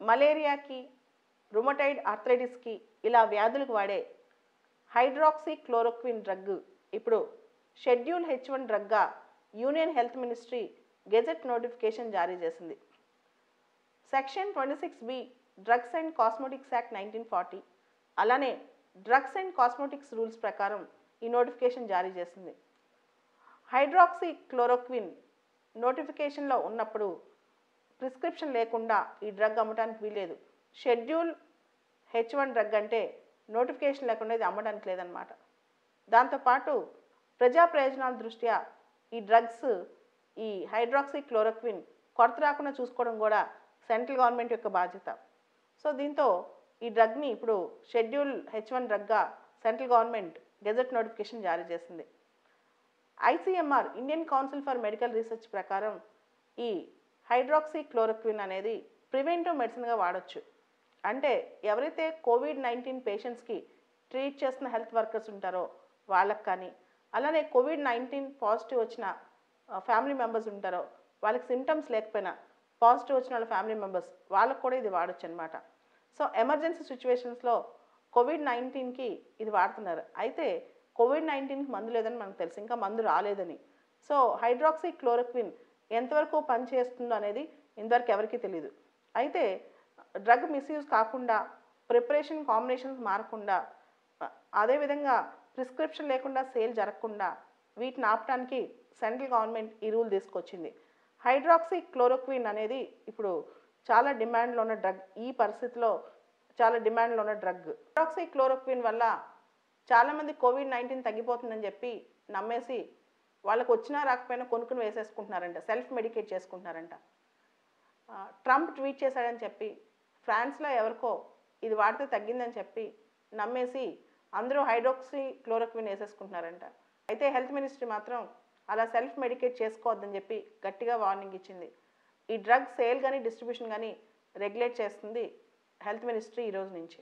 మలేరియాకి, rheumatoid ఆర్థరైటిస్కి ఇలా వ్యాధులకు వాడే హైడ్రాక్సీ క్లోరోక్విన్ డ్రగ్ ఇప్పుడు షెడ్యూల్ H1 డ్రగ్గా union health ministry gazette notification జారీ చేసింది. Section 26B drugs and cosmetics act 1940 అలానే డ్రగ్స్ అండ్ కాస్మెటిక్స్ రూల్స్ ప్రకారం ఈ నోటిఫికేషన్ జారీ చేసింది. హైడ్రాక్సీ క్లోరోక్విన్ నోటిఫికేషన్లో ఉన్నప్పుడు ప్రిస్క్రిప్షన్ లేకుండా ఈ డ్రగ్ అమ్మడానికి వీల్లేదు. షెడ్యూల్ H1 డ్రగ్ అంటే నోటిఫికేషన్ లేకుండా ఇది అమ్మడానికి లేదన్నమాట. దాంతోపాటు ప్రజా ప్రయోజనాల దృష్ట్యా ఈ డ్రగ్స్ ఈ హైడ్రాక్సీ క్లోరోక్విన్ కొరత రాకుండా చూసుకోవడం కూడా సెంట్రల్ గవర్నమెంట్ యొక్క బాధ్యత. సో దీంతో ఈ డ్రగ్ని ఇప్పుడు షెడ్యూల్ H1 డ్రగ్గా సెంట్రల్ గవర్నమెంట్ గెజెట్ నోటిఫికేషన్ జారీ చేసింది. ICMR Indian council for medical research ప్రకారం ఈ హైడ్రాక్సీ క్లోరోక్విన్ అనేది ప్రివెంటివ్ మెడిసిన్గా వాడచ్చు. అంటే ఎవరైతే COVID-19 పేషెంట్స్కి ట్రీట్ చేస్తున్న హెల్త్ వర్కర్స్ ఉంటారో వాళ్ళకి కానీ, అలానే COVID-19 పాజిటివ్ వచ్చిన ఫ్యామిలీ మెంబర్స్ ఉంటారో వాళ్ళకి సిమ్టమ్స్ లేకపోయినా పాజిటివ్ వచ్చిన వాళ్ళ ఫ్యామిలీ మెంబర్స్ వాళ్ళకు కూడా ఇది వాడచ్చు అనమాట. సో ఎమర్జెన్సీ సిచ్యువేషన్స్లో COVID-19కి ఇది వాడుతున్నారు. అయితే COVID-19కి మందు లేదని మనకు తెలుసు, ఇంకా మందు రాలేదని. సో హైడ్రాక్సీ క్లోరోక్విన్ ఎంతవరకు పనిచేస్తుందో అనేది ఇంతవరకు ఎవరికీ తెలియదు. అయితే డ్రగ్ మిస్యూజ్ కాకుండా, ప్రిపరేషన్ కాంబినేషన్స్ మారకుండా, అదేవిధంగా ప్రిస్క్రిప్షన్ లేకుండా సేల్ జరగకుండా వీటిని ఆపడానికి సెంట్రల్ గవర్నమెంట్ ఈ రూల్ తీసుకొచ్చింది. హైడ్రాక్సీ క్లోరోక్విన్ అనేది ఇప్పుడు చాలా డిమాండ్లో ఉన్న డ్రగ్. ఈ పరిస్థితిలో చాలా డిమాండ్లో ఉన్న డ్రగ్. హైడ్రాక్సీ క్లోరోక్విన్ వల్ల చాలామంది COVID-19 తగ్గిపోతుందని చెప్పి నమ్మేసి వాళ్ళకు వచ్చినా రాకపోయినా కొనుక్కుని వేసేసుకుంటున్నారంట, సెల్ఫ్ మెడికేట్ చేసుకుంటున్నారంట. ట్రంప్ ట్వీట్ చేశాడని చెప్పి ఫ్రాన్స్లో ఎవరికో ఇది వాడితే తగ్గిందని చెప్పి నమ్మేసి అందరూ హైడ్రాక్సీ క్లోరోక్విన్ వేసేసుకుంటున్నారంట. అయితే హెల్త్ మినిస్ట్రీ మాత్రం అలా సెల్ఫ్ మెడికేట్ చేసుకోవద్దని చెప్పి గట్టిగా వార్నింగ్ ఇచ్చింది. ఈ డ్రగ్ సేల్ కానీ డిస్ట్రిబ్యూషన్ కానీ రెగ్యులేట్ చేస్తుంది హెల్త్ మినిస్ట్రీ ఈ రోజు నుంచి.